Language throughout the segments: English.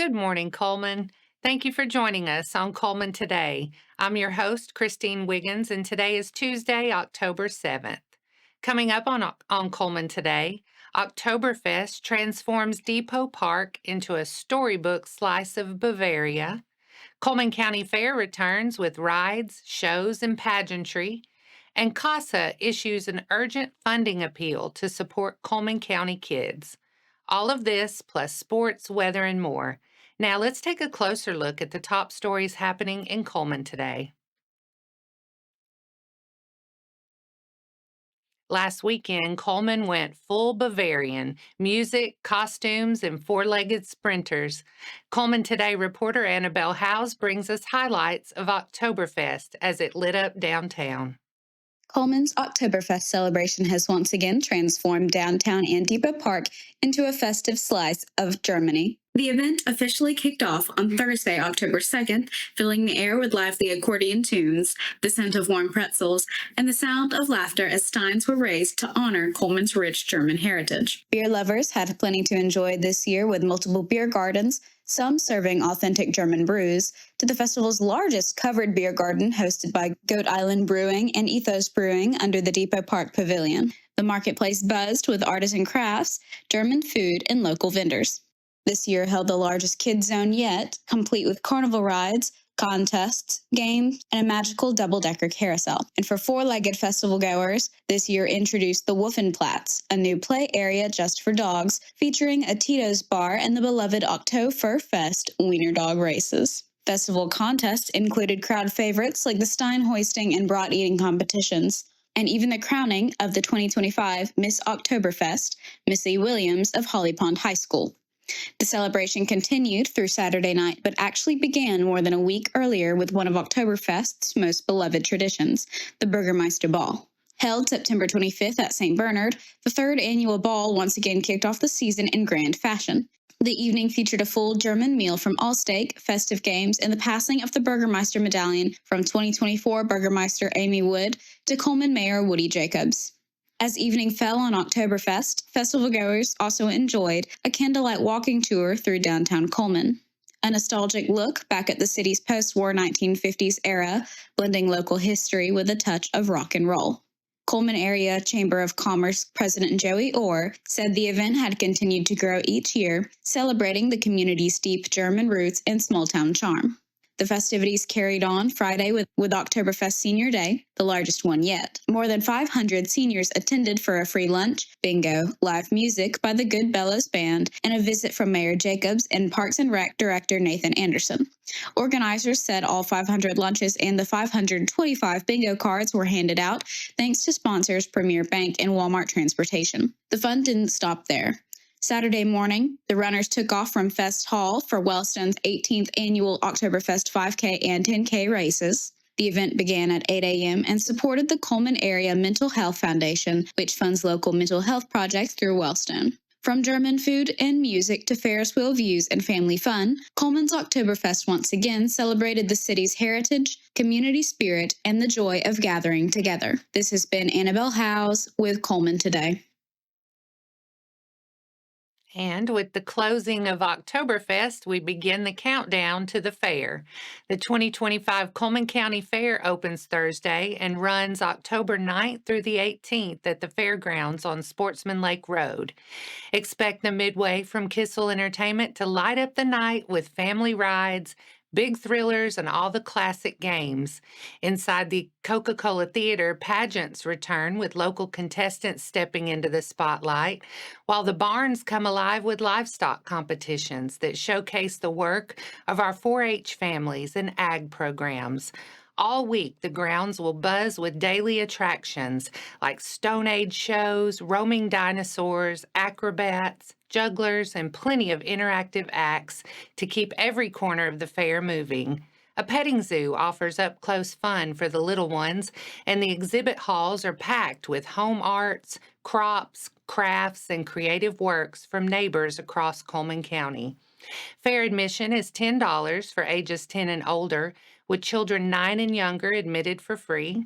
Good morning, Coleman. Thank you for joining us on Coleman Today. I'm your host, Christine Wiggins, and today is Tuesday, October 7th. Coming up on Coleman Today, Oktoberfest transforms Depot Park into a storybook slice of Bavaria. Cullman County Fair returns with rides, shows, and pageantry. And CASA issues an urgent funding appeal to support Cullman County kids. All of this, plus sports, weather, and more. Now let's take a closer look at the top stories happening in Cullman today. Last weekend, Cullman went full Bavarian music, costumes, and four legged sprinters. Cullman Today reporter Annabelle Howes brings us highlights of Oktoberfest as it lit up downtown. Cullman's Oktoberfest celebration has once again transformed downtown and Depot Park into a festive slice of Germany. The event officially kicked off on Thursday, October 2nd, filling the air with lively accordion tunes, the scent of warm pretzels, and the sound of laughter as steins were raised to honor Cullman's rich German heritage. Beer lovers had plenty to enjoy this year with multiple beer gardens, some serving authentic German brews, to the festival's largest covered beer garden hosted by Goat Island Brewing and Ethos Brewing under the Depot Park Pavilion. The marketplace buzzed with artisan crafts, German food, and local vendors. This year held the largest kids zone yet, complete with carnival rides, contests, games, and a magical double-decker carousel. And for four-legged festival goers, this year introduced the Wolfenplatz, a new play area just for dogs, featuring a Tito's bar and the beloved Oktoberfest wiener dog races. Festival contests included crowd favorites like the Stein hoisting and brat eating competitions, and even the crowning of the 2025 Miss Oktoberfest, Missy Williams of Holly Pond High School. The celebration continued through Saturday night, but actually began more than a week earlier with one of Oktoberfest's most beloved traditions, the Burgermeister Ball. Held September 25th at St. Bernard, the third annual ball once again kicked off the season in grand fashion. The evening featured a full German meal from Allsteak, festive games, and the passing of the Burgermeister medallion from 2024 Burgermeister Amy Wood to Cullman Mayor Woody Jacobs. As evening fell on Oktoberfest, festival goers also enjoyed a candlelight walking tour through downtown Cullman. A nostalgic look back at the city's post-war 1950s era, blending local history with a touch of rock and roll. Cullman Area Chamber of Commerce President Joey Orr said the event had continued to grow each year, celebrating the community's deep German roots and small-town charm. The festivities carried on Friday with Oktoberfest Senior Day, the largest one yet. More than 500 seniors attended for a free lunch, bingo, live music by the Good Bellows Band, and a visit from Mayor Jacobs and Parks and Rec Director Nathan Anderson. Organizers said all 500 lunches and the 525 bingo cards were handed out thanks to sponsors Premier Bank and Walmart Transportation. The fun didn't stop there. Saturday morning, the runners took off from Fest Hall for Wellstone's 18th annual Oktoberfest 5K and 10K races. The event began at 8 a.m. and supported the Cullman Area Mental Health Foundation, which funds local mental health projects through Wellstone. From German food and music to Ferris wheel views and family fun, Cullman's Oktoberfest once again celebrated the city's heritage, community spirit, and the joy of gathering together. This has been Annabelle Howes with Cullman Today. And with the closing of Oktoberfest, we begin the countdown to the fair. The 2025 Cullman County Fair opens Thursday and runs October 9th through the 18th at the fairgrounds on Sportsman Lake Road. Expect the midway from Kissel Entertainment to light up the night with family rides, big thrillers, and all the classic games. Inside the Coca-Cola Theater, pageants return with local contestants stepping into the spotlight, while the barns come alive with livestock competitions that showcase the work of our 4-H families and ag programs. All week, the grounds will buzz with daily attractions like Stone Age shows, roaming dinosaurs, acrobats, jugglers, and plenty of interactive acts to keep every corner of the fair moving. A petting zoo offers up-close fun for the little ones, and the exhibit halls are packed with home arts, crops, crafts, and creative works from neighbors across Cullman County. Fair admission is $10 for ages 10 and older, with children 9 and younger admitted for free.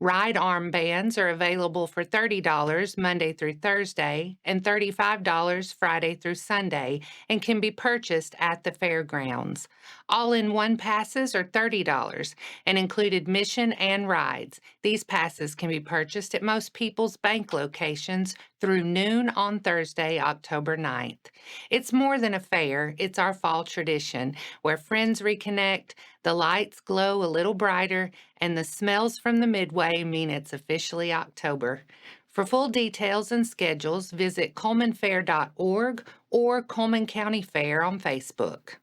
Ride armbands are available for $30 Monday through Thursday and $35 Friday through Sunday and can be purchased at the fairgrounds. All-in-one passes are $30 and include admission and rides. These passes can be purchased at most People's Bank locations through noon on Thursday, October 9th. It's more than a fair, it's our fall tradition where friends reconnect, the lights glow a little brighter, and the smells from the Midway mean it's officially October. For full details and schedules, visit cullmanfair.org or Cullman County Fair on Facebook.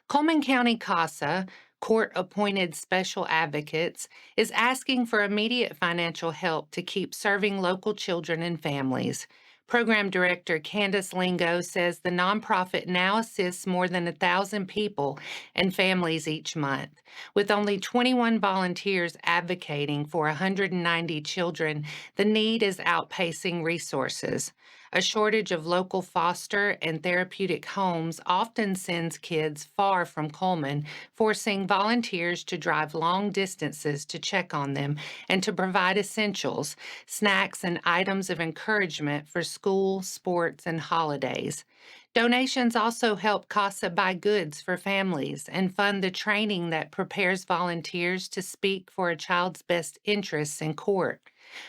Cullman County CASA, Court Appointed Special Advocates, is asking for immediate financial help to keep serving local children and families. Program Director Candace Lingo says the nonprofit now assists more than 1,000 people and families each month. With only 21 volunteers advocating for 190 children, the need is outpacing resources. A shortage of local foster and therapeutic homes often sends kids far from Cullman, forcing volunteers to drive long distances to check on them and to provide essentials, snacks, and items of encouragement for school, sports, and holidays. Donations also help CASA buy goods for families and fund the training that prepares volunteers to speak for a child's best interests in court,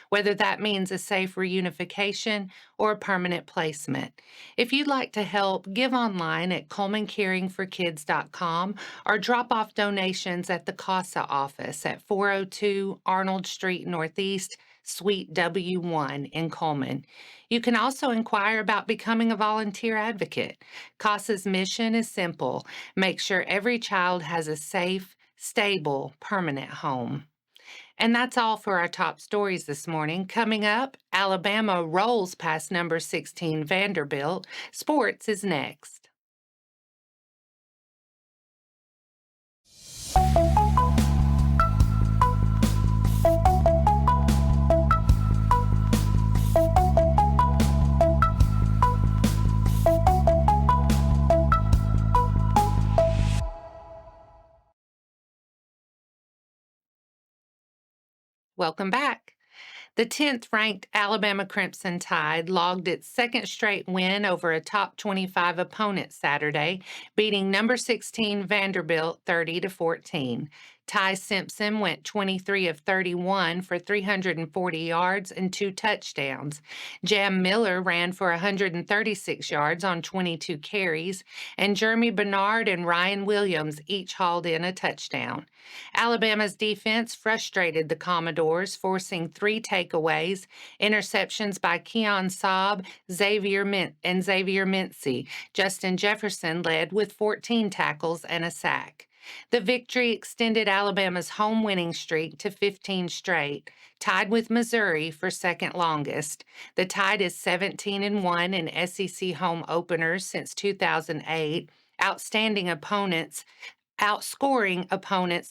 whether that means a safe reunification or a permanent placement. If you'd like to help, give online at CullmanCaringForKids.com or drop off donations at the CASA office at 402 Arnold Street Northeast, Suite W1 in Cullman. You can also inquire about becoming a volunteer advocate. CASA's mission is simple: make sure every child has a safe, stable, permanent home. And that's all for our top stories this morning. Coming up, Alabama rolls past number 16 Vanderbilt. Sports is next. Welcome back. The 10th ranked Alabama Crimson Tide logged its second straight win over a top 25 opponent Saturday, beating number 16 Vanderbilt 30-14. Ty Simpson went 23 of 31 for 340 yards and 2 touchdowns. Jam Miller ran for 136 yards on 22 carries, and Jeremy Bernard and Ryan Williams each hauled in a touchdown. Alabama's defense frustrated the Commodores, forcing 3 takeaways, interceptions by Keon Saab, Xavier Mincy. Justin Jefferson led with 14 tackles and a sack. The victory extended Alabama's home winning streak to 15 straight, tied with Missouri for second longest. The Tide is 17-1 in SEC home openers since 2008, outscoring opponents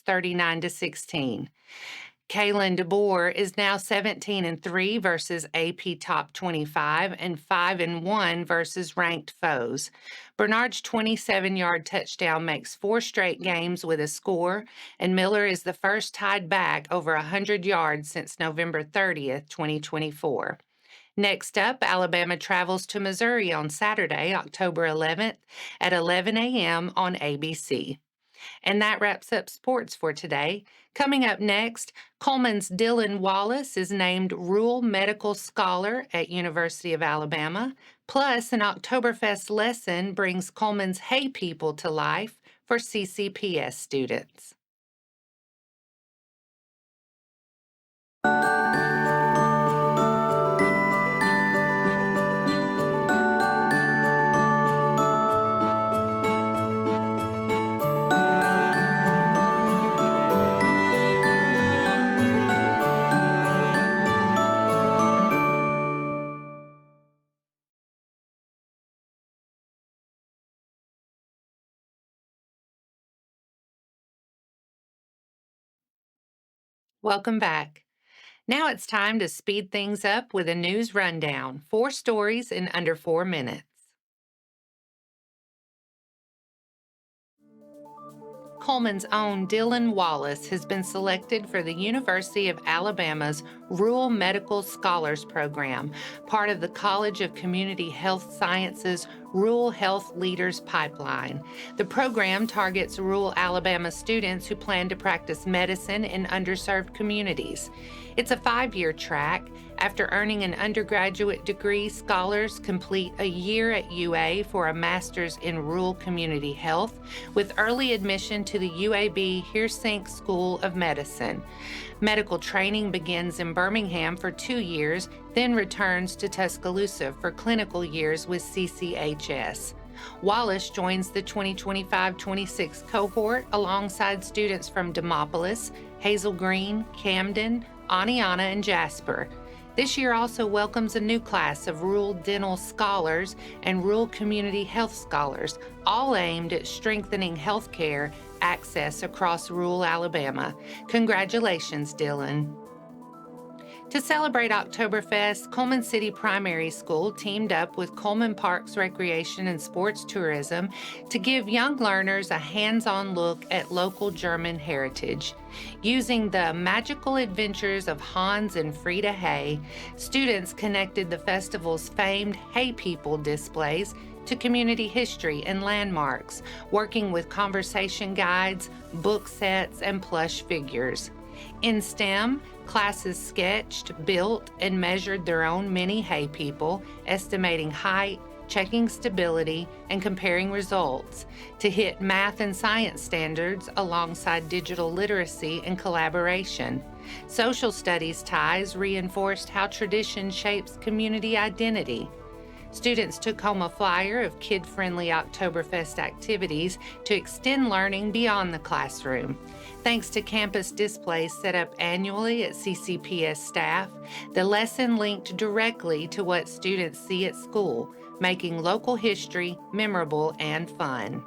39-16. Kalen DeBoer is now 17-3 versus AP Top 25 and 5-1 versus ranked foes. Bernard's 27-yard touchdown makes 4 straight games with a score, and Miller is the first Tide back over 100 yards since November 30th, 2024. Next up, Alabama travels to Missouri on Saturday, October 11th at 11 a.m. on ABC. And that wraps up sports for today. Coming up next, Cullman's Dylon Wallace is named Rural Medical Scholar at University of Alabama. Plus, an Oktoberfest lesson brings Cullman's Hey People to life for CCPS students. Welcome back. Now it's time to speed things up with a news rundown. 4 stories in under 4 minutes. Cullman's own Dylon Wallace has been selected for the University of Alabama's Rural Medical Scholars Program, part of the College of Community Health Sciences Rural Health Leaders Pipeline. The program targets rural Alabama students who plan to practice medicine in underserved communities. It's a 5-year track. After earning an undergraduate degree, scholars complete a year at UA for a master's in rural community health with early admission to the UAB Heersink School of Medicine. Medical training begins in Birmingham for 2 years, then returns to Tuscaloosa for clinical years with CCHS. Wallace joins the 2025-26 cohort alongside students from Demopolis, Hazel Green, Camden, Aniana, and Jasper. This year also welcomes a new class of rural dental scholars and rural community health scholars, all aimed at strengthening healthcare access across rural Alabama. Congratulations, Dylon. To celebrate Oktoberfest, Cullman City Primary School teamed up with Cullman Parks Recreation and Sports Tourism to give young learners a hands-on look at local German heritage. Using the magical adventures of Hans and Frida Hay, students connected the festival's famed Hay People displays to community history and landmarks, working with conversation guides, book sets, and plush figures. In STEM, classes sketched, built, and measured their own mini hay people, estimating height, checking stability, and comparing results to hit math and science standards alongside digital literacy and collaboration. Social studies ties reinforced how tradition shapes community identity. Students took home a flyer of kid-friendly Oktoberfest activities to extend learning beyond the classroom. Thanks to campus displays set up annually at CCPS staff, the lesson linked directly to what students see at school, making local history memorable and fun.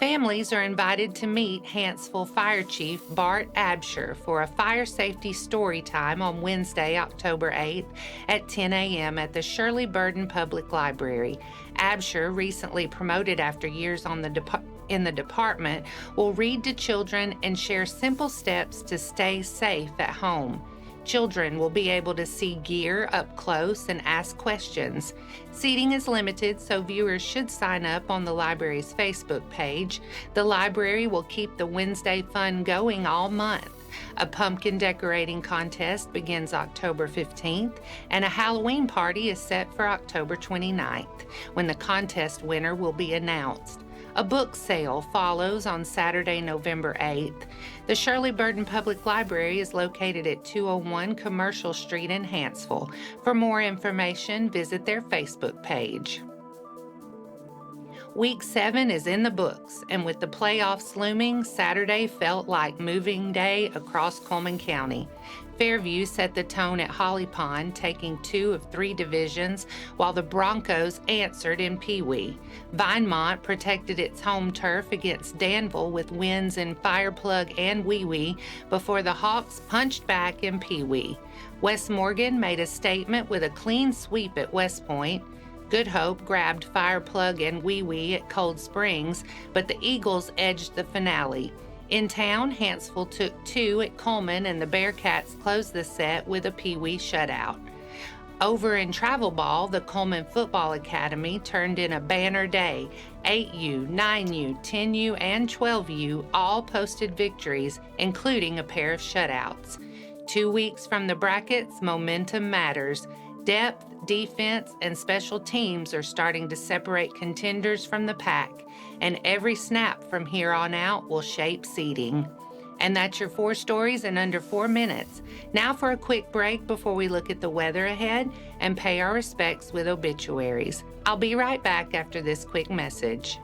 Families are invited to meet Hanceville Fire Chief Bart Absher for a fire safety story time on Wednesday, October 8th at 10 a.m. at the Shirley Public Library. Absher, recently promoted after years in the department, will read to children and share simple steps to stay safe at home. Children will be able to see gear up close and ask questions. Seating is limited, so viewers should sign up on the library's Facebook page. The library will keep the Wednesday fun going all month. A pumpkin decorating contest begins October 15th, and a Halloween party is set for October 29th, when the contest winner will be announced. A book sale follows on Saturday, November 8th. The Shirley Public Library is located at 201 Commercial Street in Hanceville. For more information, visit their Facebook page. Week 7 is in the books, and with the playoffs looming, Saturday felt like moving day across Cullman County. Fairview set the tone at Holly Pond, taking 2 of 3 divisions, while the Broncos answered in Pee Wee. Vinemont protected its home turf against Danville with wins in Fireplug and Wee Wee before the Hawks punched back in Pee Wee. West Morgan made a statement with a clean sweep at West Point. Good Hope grabbed Fireplug and Wee Wee at Cold Springs, but the Eagles edged the finale. In town, Hanceville took 2 at Cullman, and the Bearcats closed the set with a Pee Wee shutout. Over in travel ball, the Cullman Football Academy turned in a banner day. 8U, 9U, 10U, and 12U all posted victories, including a pair of shutouts. 2 weeks from the brackets, momentum matters. Depth, defense, and special teams are starting to separate contenders from the pack, and every snap from here on out will shape seeding. And that's your 4 stories in under 4 minutes. Now for a quick break before we look at the weather ahead and pay our respects with obituaries. I'll be right back after this quick message.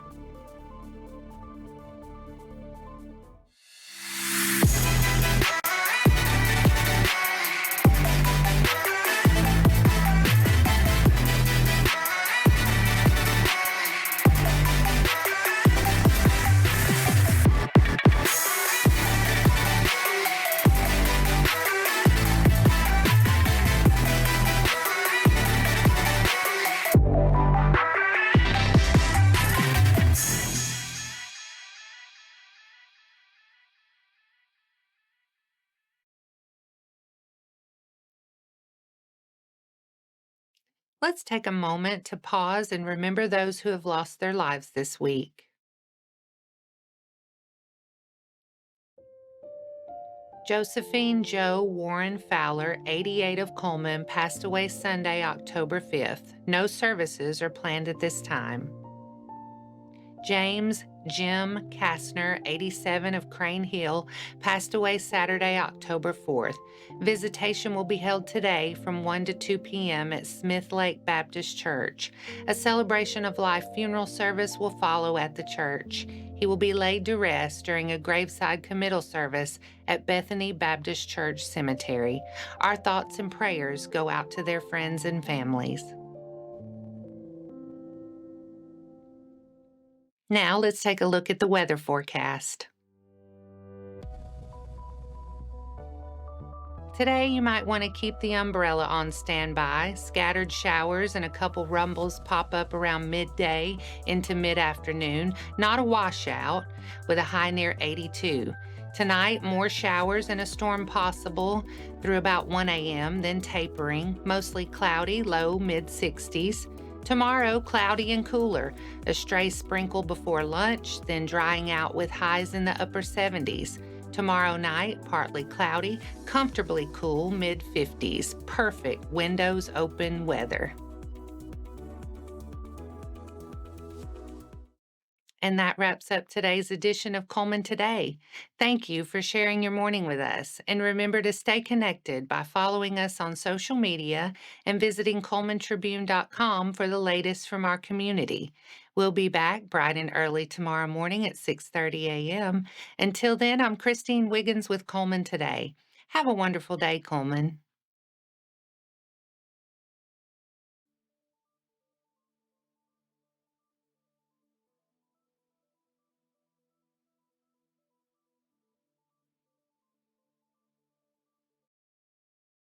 Let's take a moment to pause and remember those who have lost their lives this week. Josephine Jo Warren Fowler, 88 of Cullman, passed away Sunday, October 5th. No services are planned at this time. James Jim Kastner, 87 of Crane Hill, passed away Saturday, October 4th. Visitation will be held today from 1 to 2 p.m. at Smith Lake Baptist Church. A celebration of life funeral service will follow at the church. He will be laid to rest during a graveside committal service at Bethany Baptist Church Cemetery. Our thoughts and prayers go out to their friends and families. Now let's take a look at the weather forecast. Today, you might want to keep the umbrella on standby. Scattered showers and a couple rumbles pop up around midday into mid-afternoon. Not a washout, with a high near 82. Tonight, more showers and a storm possible through about 1 a.m., then tapering. Mostly cloudy, low mid-60s. Tomorrow, cloudy and cooler. A stray sprinkle before lunch, then drying out with highs in the upper 70s. Tomorrow night, partly cloudy, comfortably cool, mid-50s. Perfect windows open weather. And that wraps up today's edition of Cullman Today. Thank you for sharing your morning with us. And remember to stay connected by following us on social media and visiting CullmanTribune.com for the latest from our community. We'll be back bright and early tomorrow morning at 6:30 a.m. Until then, I'm Christine Wiggins with Cullman Today. Have a wonderful day, Cullman.